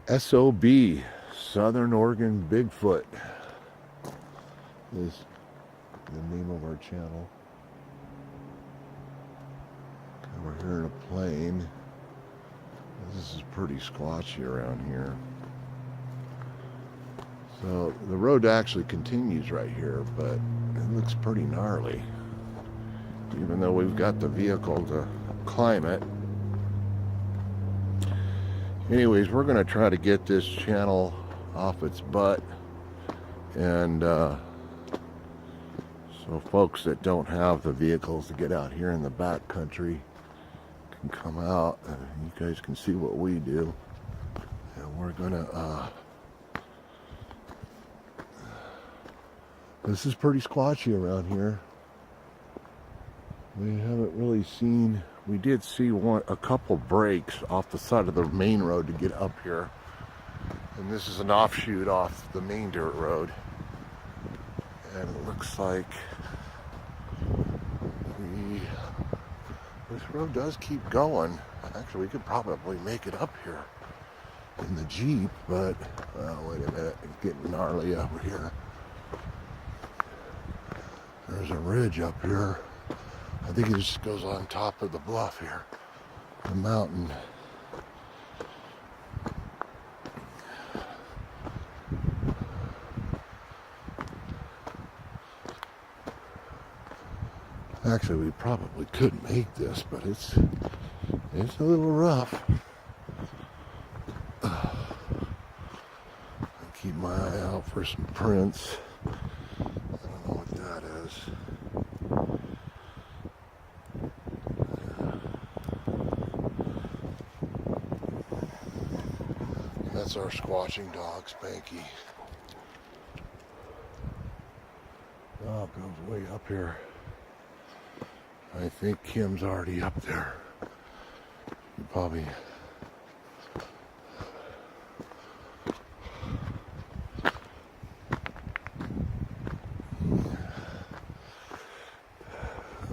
S.O.B. Southern Oregon Bigfoot is the name of our channel. And we're here in a plane. This is pretty squatchy around here. So the road actually continues right here, but it looks pretty gnarly. Even though we've got the vehicle to climb it. Anyways, we're going to try to get this channel off its butt. And so folks that don't have the vehicles to get out here in the back country can come out and you guys can see what we do. And we're going to... this is pretty squatchy around here. We haven't really seen... We did see a couple breaks off the side of the main road to get up here. And this is an offshoot off the main dirt road. And it looks like this road does keep going. Actually, we could probably make it up here in the Jeep, but wait a minute, it's getting gnarly over here. There's a ridge up here. I think it just goes on top of the bluff here, the mountain. Actually, we probably could make this, but it's a little rough. I keep my eye out for some prints. I don't know what that is. That's our squatching dog, Spanky. Oh, it goes way up here. I think Kim's already up there. You probably...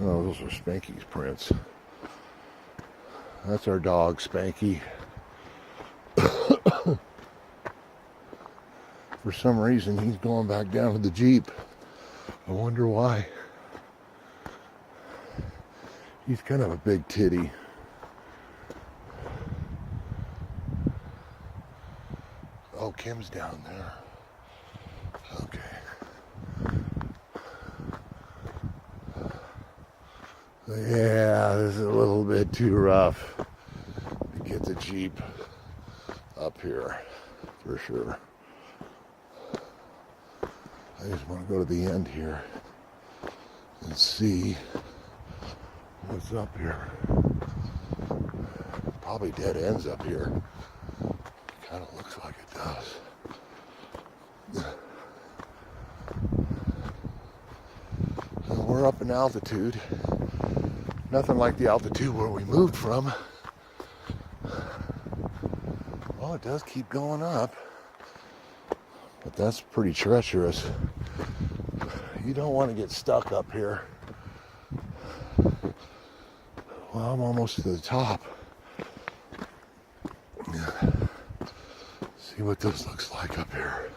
Oh, those are Spanky's prints. That's our dog, Spanky. For some reason, he's going back down to the Jeep. I wonder why. He's kind of a big titty. Oh, Kim's down there. Okay. Yeah, this is a little bit too rough to get the Jeep up here, for sure. I just want to go to the end here and see what's up here. Probably dead ends up here. Kind of looks like it does. We're up in altitude. Nothing like the altitude where we moved from. Well, it does keep going up. But that's pretty treacherous. You don't want to get stuck up here. Well, I'm almost to the top. See what this looks like up here.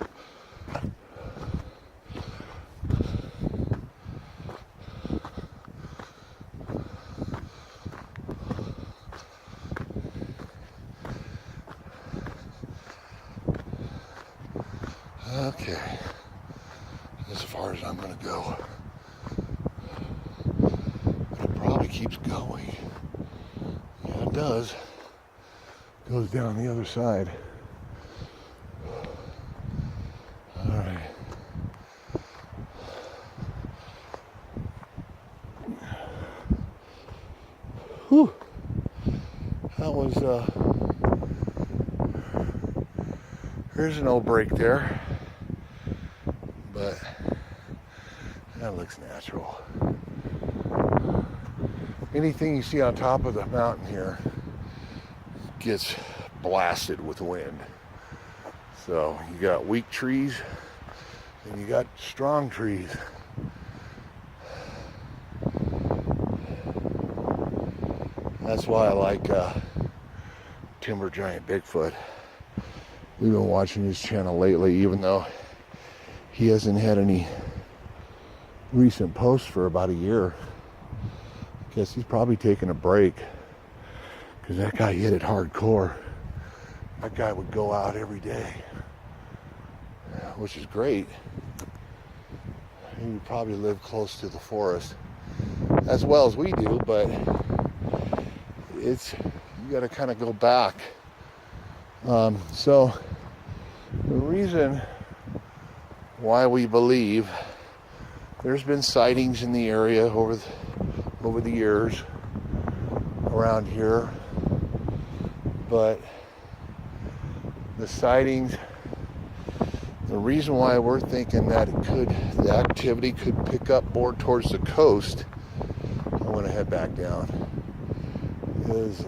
Okay, as far as I'm going to go. But it probably keeps going. Yeah, it does. Goes down the other side. All right. Whew. That was, here's an old break there. But that looks natural. Anything you see on top of the mountain here gets blasted with wind. So you got weak trees and you got strong trees. That's why I like timber giant Bigfoot. we've been watching his channel lately, even though he hasn't had any recent posts for about a year. I guess he's probably taking a break, because that guy hit it hardcore. That guy would go out every day, which is great. He would probably live close to the forest as well as we do, but you got to kind of go back. So the reason why we believe there's been sightings in the area over the years around here, but the sightings, the reason why we're thinking that the activity could pick up more towards the coast, I want to head back down, is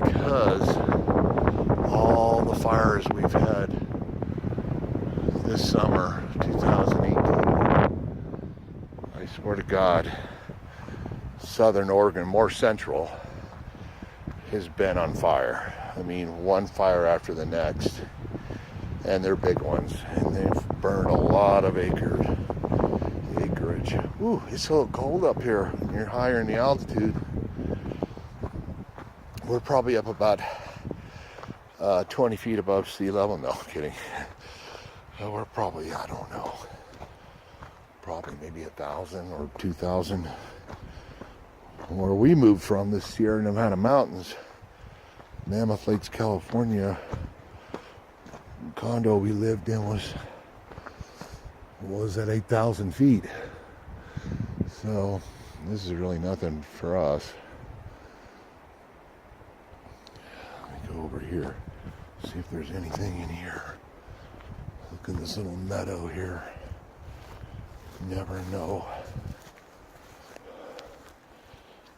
because all the fires we've had this summer, 2018, I swear to God, southern Oregon, more central, has been on fire. I mean, one fire after the next, and they're big ones, and they've burned a lot of acreage. Ooh, it's so cold up here. When you're higher in the altitude, we're probably up about 20 feet above sea level. No, I'm kidding. We're probably, I don't know, probably maybe 1,000 or 2,000. Where we moved from, the Sierra Nevada mountains, Mammoth Lakes, California, condo we lived in was at 8,000 feet. So this is really nothing for us. Let me go over here, see if there's anything in here. Look at this little meadow here. You never know.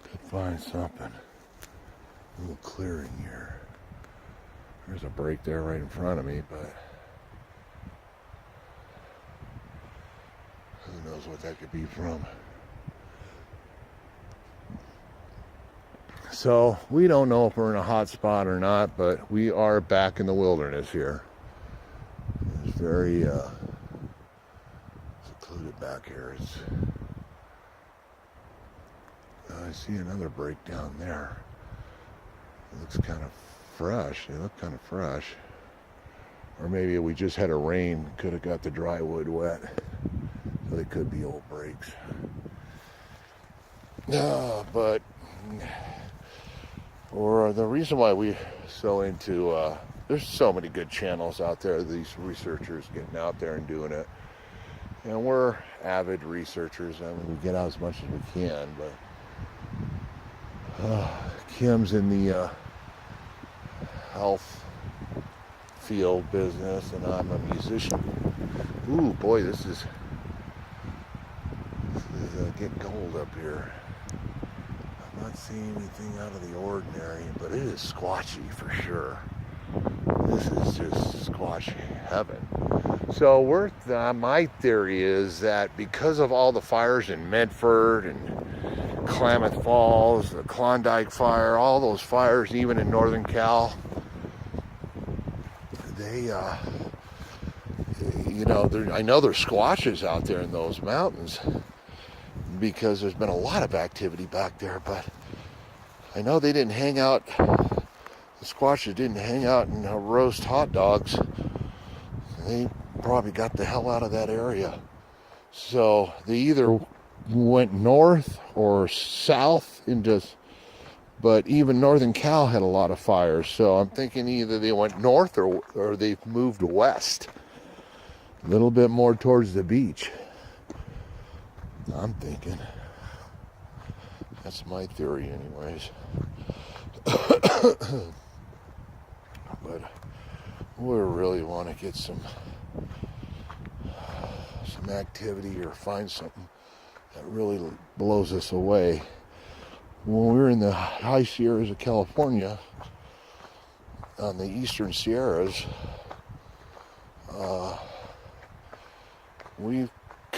Could find something. A little clearing here. There's a break there right in front of me, but who knows what that could be from. So we don't know if we're in a hot spot or not, but we are back in the wilderness here. It's very secluded back here. I see another break down there. It looks kind of fresh. They look kind of fresh. Or maybe we just had a rain, could have got the dry wood wet. So they could be old breaks. But or the reason why we're so into there's so many good channels out there, these researchers getting out there and doing it. And we're avid researchers. I mean, we get out as much as we can, but Kim's in the health field business, and I'm a musician. Ooh, boy, this is getting cold up here. I'm not seeing anything out of the ordinary, but it is squatchy for sure. This is just squash heaven. So my theory is that because of all the fires in Medford and Klamath Falls, the Klondike fire, all those fires, even in Northern Cal, they, I know there's squatches out there in those mountains because there's been a lot of activity back there, but I know they didn't hang out, the squatches didn't hang out and roast hot dogs. They probably got the hell out of that area. So they either went north or south but even Northern Cal had a lot of fires. So I'm thinking either they went north or they moved west. A little bit more towards the beach. I'm thinking. That's my theory anyways. But we really want to get some activity or find something that really blows us away. When we were in the high Sierras of California, on the eastern Sierras, we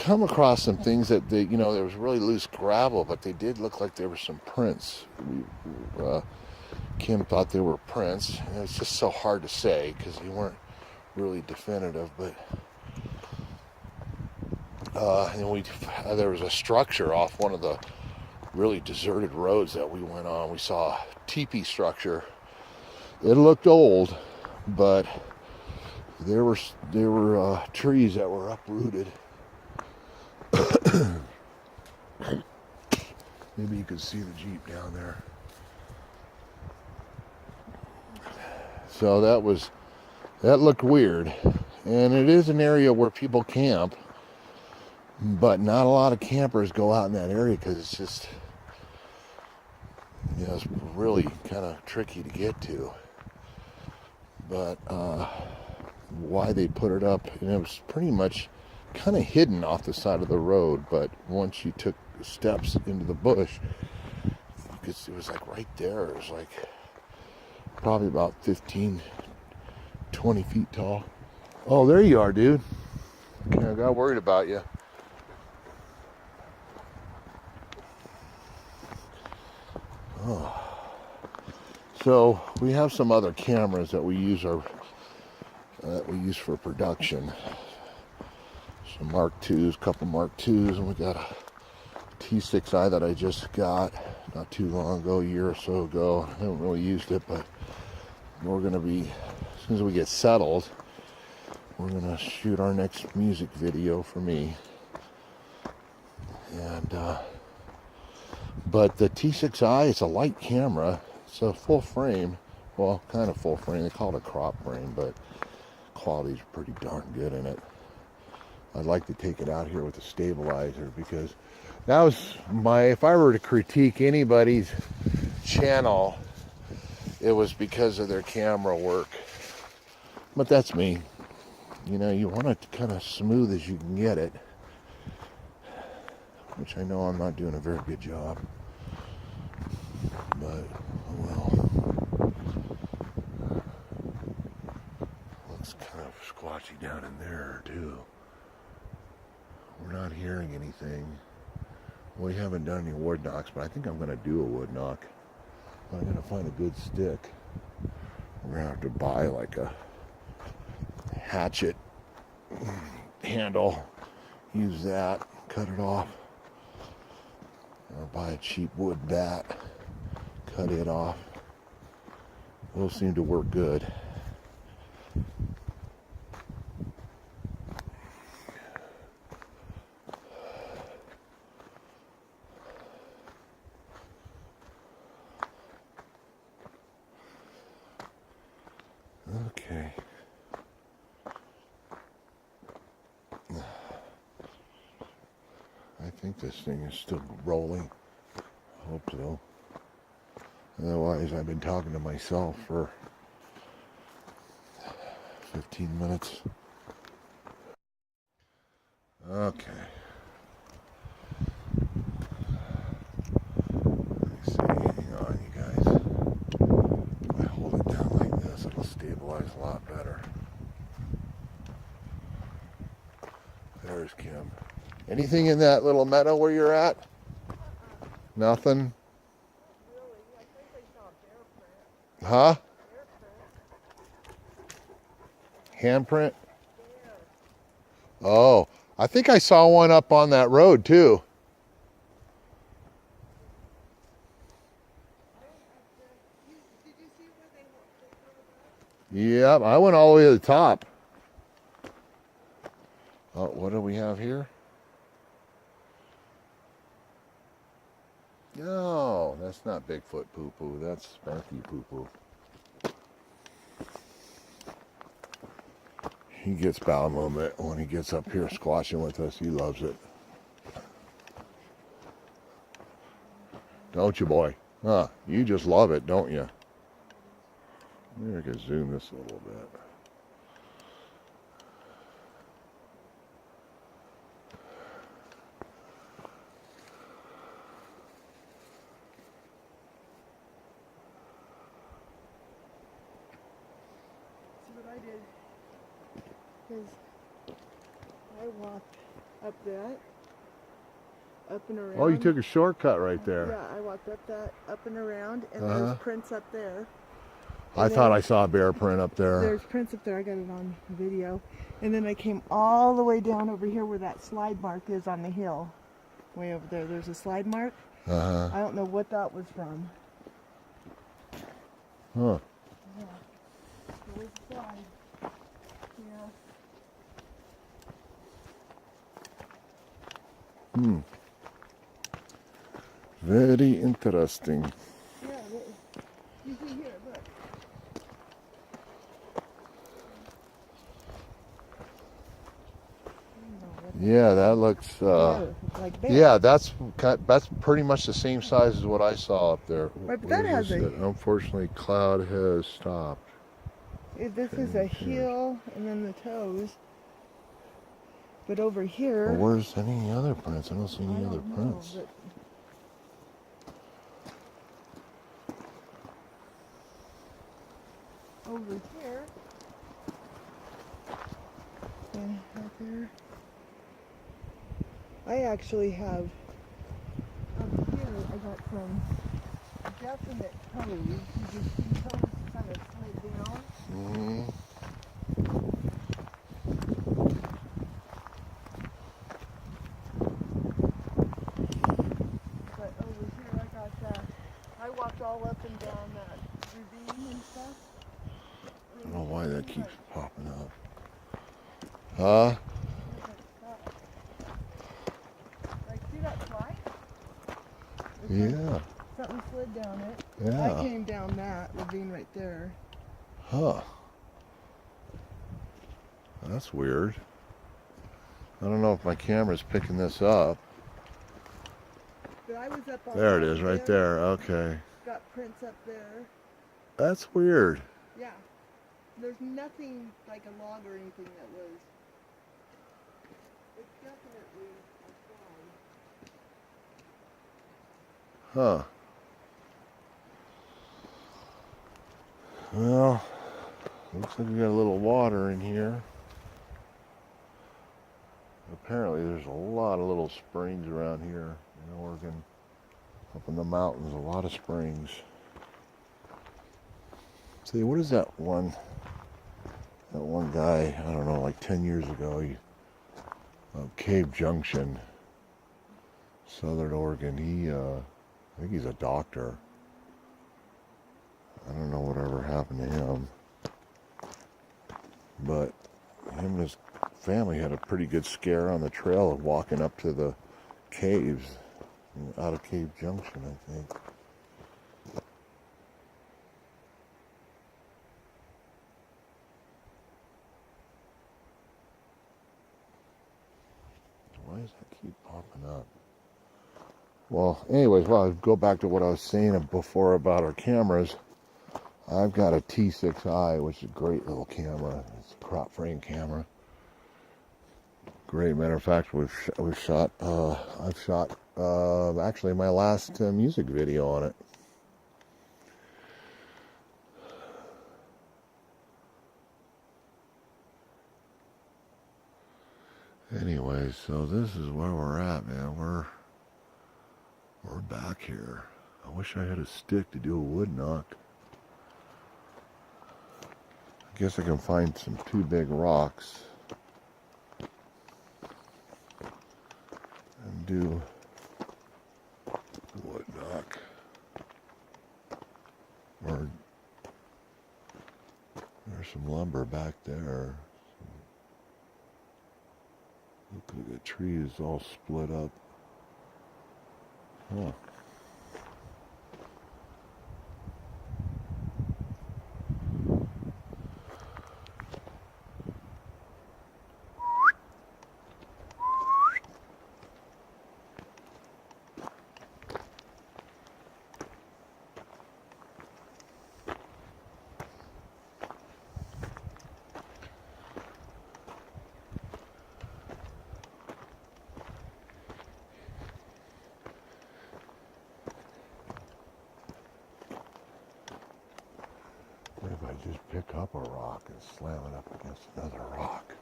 come across some things that they, you know, there was really loose gravel, but they did look like there were some prints. Kim thought they were prints. And it's just so hard to say because they weren't really definitive. But and there was a structure off one of the really deserted roads that we went on. We saw a teepee structure. It looked old, but there were trees that were uprooted. Maybe you could see the Jeep down there. So that looked weird. And it is an area where people camp, but not a lot of campers go out in that area because it's just, you know, it's really kind of tricky to get to. But why they put it up, and it was pretty much kind of hidden off the side of the road, but once you took steps into the bush, it was like right there. It was like probably about 15, 20 feet tall. Oh, there you are, dude. Okay, I got worried about you. Oh. So we have some other cameras that we use for production. Some Mark IIs, couple Mark IIs, and we got a T6i that I just got not too long ago, a year or so ago. I haven't really used it, but we're gonna be, as soon as we get settled, we're gonna shoot our next music video for me. And but the T6i, it's a light camera. It's a full frame, well, kind of full frame. They call it a crop frame, but quality's pretty darn good in it. I'd like to take it out here with a stabilizer because that was if I were to critique anybody's channel, it was because of their camera work. But that's me. You know, you want it kind of smooth as you can get it, which I know I'm not doing a very good job. But, oh well. Looks kind of squatchy down in there, too. We're not hearing anything. We haven't done any wood knocks, but I think I'm going to do a wood knock. I'm going to find a good stick. We're going to have to buy like a hatchet handle. Use that, cut it off. Or buy a cheap wood bat, cut it off. Those seem to work good. Okay. I think this thing is still rolling. I hope so. Otherwise, I've been talking to myself for 15 minutes. Okay. Let me see. Hang on, you guys. If I hold it down like this, it'll stabilize a lot better. There's Kim. Anything in that little meadow where you're at? Nothing? Huh? Handprint? Oh, I think I saw one up on that road too. Yep, I went all the way to the top. Oh, what do we have here? No, that's not Bigfoot poo-poo. That's Sparky poo-poo. He gets bowel movement when he gets up here squashing with us. He loves it. Don't you, boy? Huh, you just love it, don't you? Maybe I can zoom this a little bit. See what I did? Because up that, up and around. Oh, you took a shortcut right there. Yeah, I walked up that, up and around, and there's prints up there. I thought I saw a bear print up there. There's prints up there. I got it on video. And then I came all the way down over here where that slide mark is on the hill. Way over there. There's a slide mark. I don't know what that was from. Huh. Yeah. There's a slide. Yeah. Very interesting. Yeah, you see here, look. Yeah, that looks. Like bear. Yeah, that's pretty much the same size as what I saw up there. Right, but that has a. Unfortunately, cloud has stopped. This is a heel and then the toes. But over here. Well, where's any other prints? I don't see any other prints. Over here. And right there. I actually have. Up here, I got some definite toes. You just see toes kind of slid down. But over here, I got that. I walked all up and down that ravine and stuff. I don't know why that keeps popping up. Huh? Like, see that slide? Yeah. Something slid down it. Yeah. I came down that ravine right there. Huh. That's weird. I don't know if my camera's picking this up. But I was up on There it is, right there. Okay. Got prints up there. That's weird. Yeah. There's nothing like a log or anything that was. It's definitely a slide. Huh. Well, looks like we got a little water in here. Apparently there's a lot of little springs around here in Oregon. Up in the mountains, a lot of springs. See, what is that one guy, I don't know, like 10 years ago, Cave Junction, Southern Oregon, I think he's a doctor. I don't know whatever happened to him. But him and his family had a pretty good scare on the trail of walking up to the caves, out of Cave Junction, I think. Why does that keep popping up? Well, anyways, I'll go back to what I was saying before about our cameras. I've got a T6i, which is a great little camera. It's a crop frame camera. Great. Matter of fact, I've shot actually my last music video on it. Anyway, so this is where we're at, man. We're back here. I wish I had a stick to do a wood knock. I guess I can find some two big rocks and do wood knock. Or there's some lumber back there. Look at the trees all split up. Huh. If I just pick up a rock and slam it up against another rock.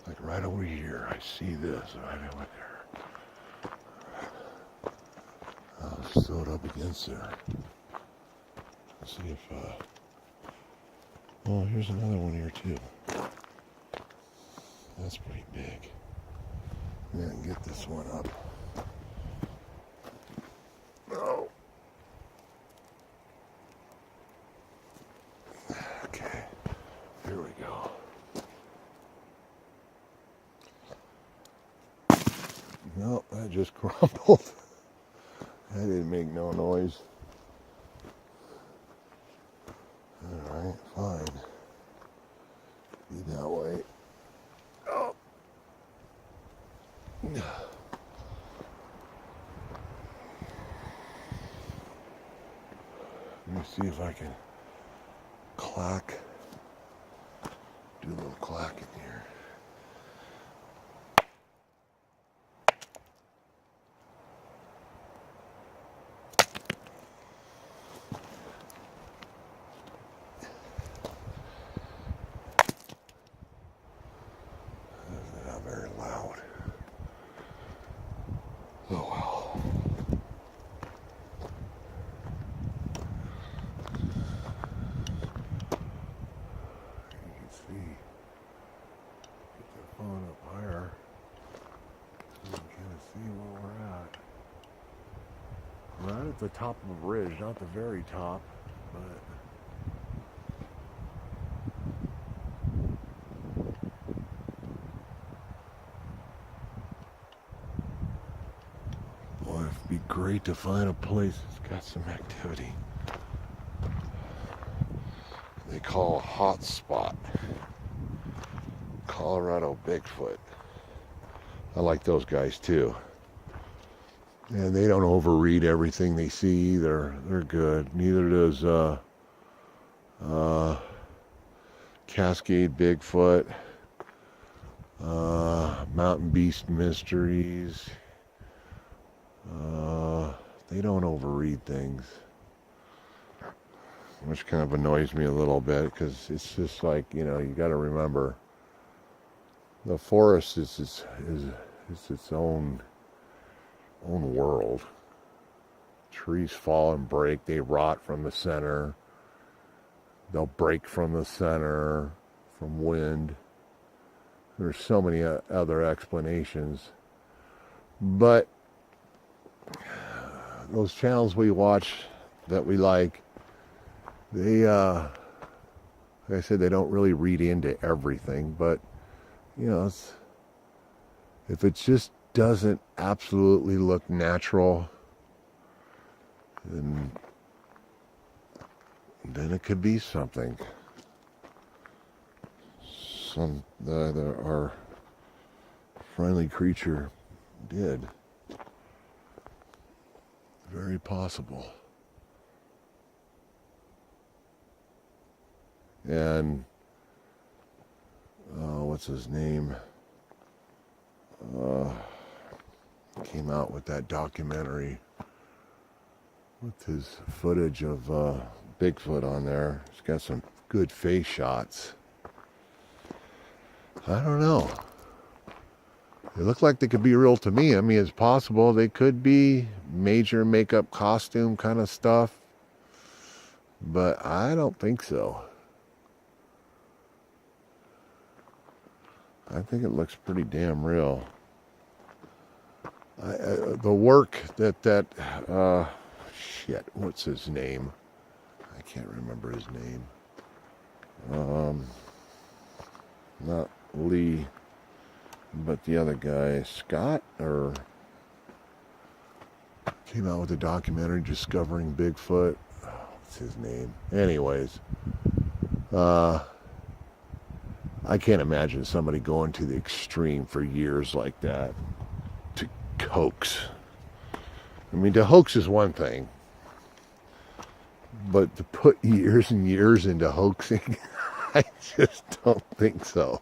Like right over here, I see this right over there. I'll throw it up against there. See if, oh, here's another one here too. That's pretty big. Yeah, get this one up. Oh. Okay, here we go. No, that just crumpled. That didn't make no noise. Alright, fine. Be that way. Oh. Let me see if I can clack. Do a little clack in here. That's not very loud. Oh well. You can see. Get the phone up higher. So you can kind of see where we're at. Right at the top of a ridge, not the very top, but boy, it'd be great to find a place that's got some activity. They call a hot spot. Colorado Bigfoot. I like those guys too. And they don't overread everything they see either. They're good. Neither does Cascade Bigfoot, Mountain Beast Mysteries. They don't overread things, which kind of annoys me a little bit because it's just like, you know, you got to remember the forest is its own world. Trees fall and break, they rot from the center. They'll break from the center from wind. There's so many other explanations. But those channels we watch that we like, they, like I said, they don't really read into everything. But, you know, if it just doesn't absolutely look natural, then it could be something. Our friendly creature did. Very possible. And what's his name? Came out with that documentary with his footage of Bigfoot on there. It's got some good face shots. I don't know. They look like they could be real to me. I mean, it's possible they could be major makeup costume kind of stuff, but I don't think so. I think it looks pretty damn real. The work that shit, what's his name? I can't remember his name. Not Lee, but the other guy, Scott, or came out with a documentary discovering Bigfoot. What's his name? Anyways, I can't imagine somebody going to the extreme for years like that to hoax. I mean, to hoax is one thing, but to put years and years into hoaxing, I just don't think so.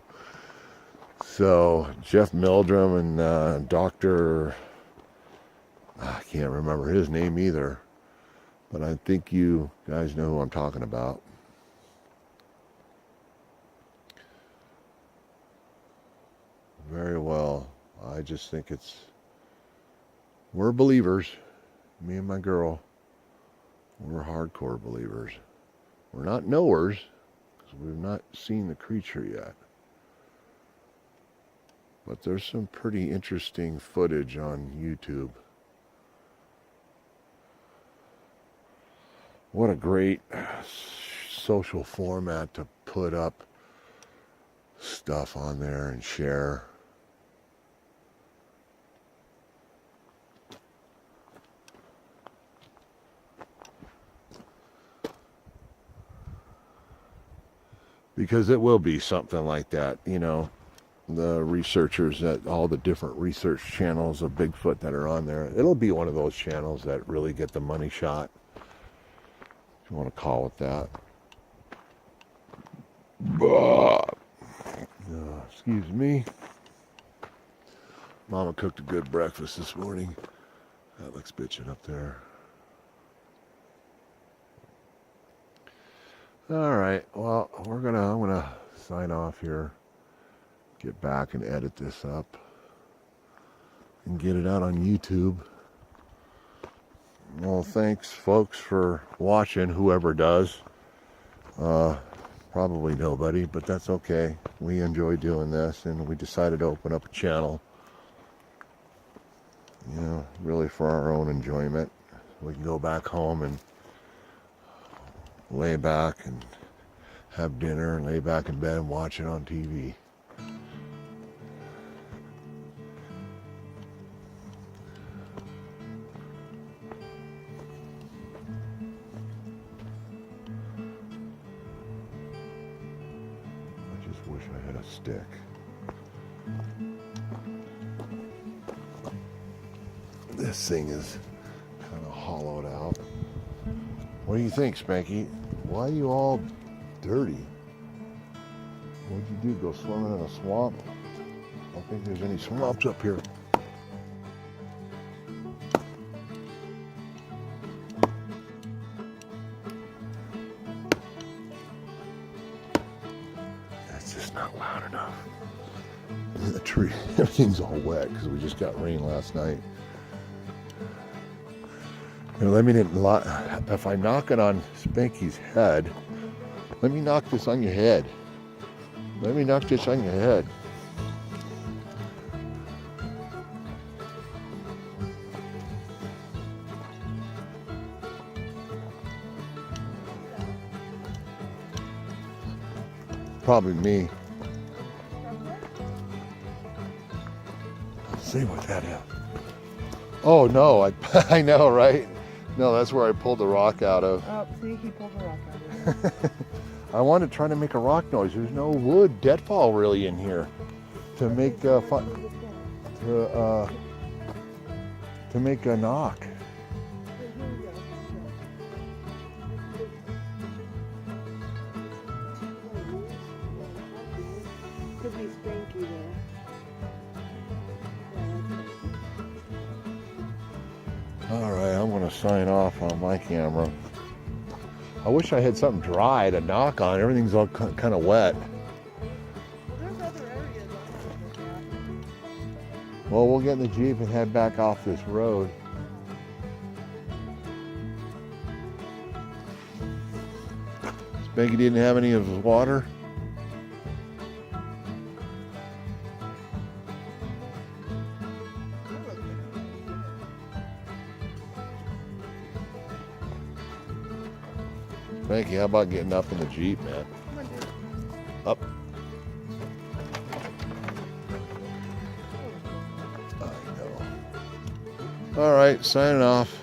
So, Jeff Meldrum and Dr. I can't remember his name either, but I think you guys know who I'm talking about. very well. I just think we're believers. Me and my girl, we're hardcore believers. We're not knowers, because we've not seen the creature yet. But there's some pretty interesting footage on YouTube. What a great social format to put up stuff on there and share. Because it will be something like that, you know. The researchers at all the different research channels of Bigfoot that are on there, it'll be one of those channels that really get the money shot, if you want to call it that. Excuse me. Mama cooked a good breakfast this morning. That looks bitchin' up there. All right, well, I'm gonna sign off here. Get back and edit this up and get it out on YouTube. Well, thanks folks for watching, whoever does. Probably nobody, but that's okay. We enjoy doing this, and we decided to open up a channel, you know, really for our own enjoyment. We can go back home and lay back and have dinner and lay back in bed and watch it on TV. Wish I had a stick. This thing is kind of hollowed out. What do you think, Spanky? Why are you all dirty? What'd you do? Go swimming in a swamp? I don't think there's any swamps up here. Not loud enough. The tree, everything's all wet because we just got rain last night. You know, if I knock it on Spanky's head, let me knock this on your head. Let me knock this on your head. Probably me. See what that is. Oh no, I know, right? No, that's where I pulled the rock out of. Oh, see, he pulled the rock out of it. I wanted to try to make a rock noise. There's no wood deadfall really in here to make to make a knock. Could be Spanky there. All right, I'm going to sign off on my camera. I wish I had something dry to knock on. Everything's all kind of wet. There's other areas on there. Well, we'll get in the Jeep and head back off this road. Spanky didn't have any of his water. Spanky, how about getting up in the Jeep, man? Come on, dude. Up. I know. All right, signing off.